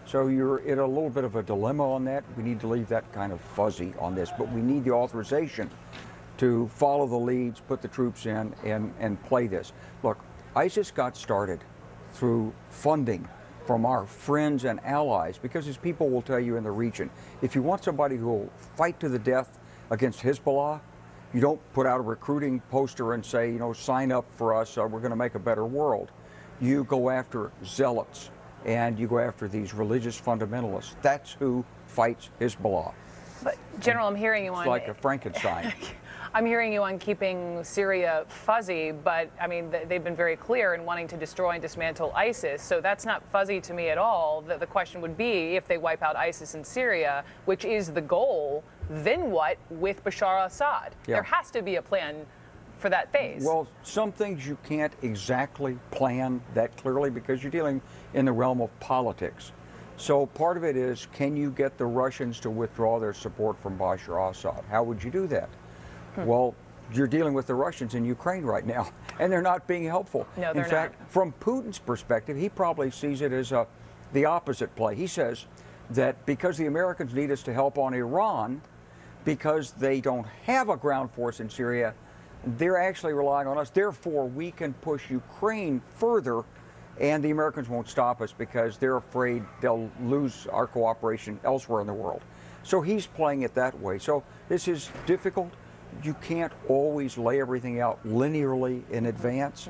So you're in a little bit of a dilemma on that. We need to leave that kind of fuzzy on this, but we need the authorization to follow the leads, put the troops in, and play this. Look, ISIS got started through funding from our friends and allies, because as people will tell you in the region, if you want somebody who will fight to the death against Hezbollah, you don't put out a recruiting poster and say, you know, sign up for us, we're going to make a better world. You go after zealots, and you go after these religious fundamentalists. That's who fights Hezbollah. But General, I'm hearing you on... It's like a Frankenstein. I'm hearing you on keeping Syria fuzzy, but I mean, they've been very clear in wanting to destroy and dismantle ISIS, so that's not fuzzy to me at all. The question would be, if they wipe out ISIS in Syria, which is the goal, then what with Bashar al-Assad? Yeah. There has to be a plan for that phase. Well, some things you can't exactly plan that clearly because you're dealing in the realm of politics. So part of it is, can you get the Russians to withdraw their support from Bashar al-Assad? How would you do that? Well, you're dealing with the Russians in Ukraine right now, and they're not being helpful. No, they're in fact, from Putin's perspective, he probably sees it as the opposite play. He says that because the Americans need us to help on Iran, because they don't have a ground force in Syria, they're actually relying on us. Therefore, we can push Ukraine further, and the Americans won't stop us because they're afraid they'll lose our cooperation elsewhere in the world. So he's playing it that way. So this is difficult. You can't always lay everything out linearly in advance.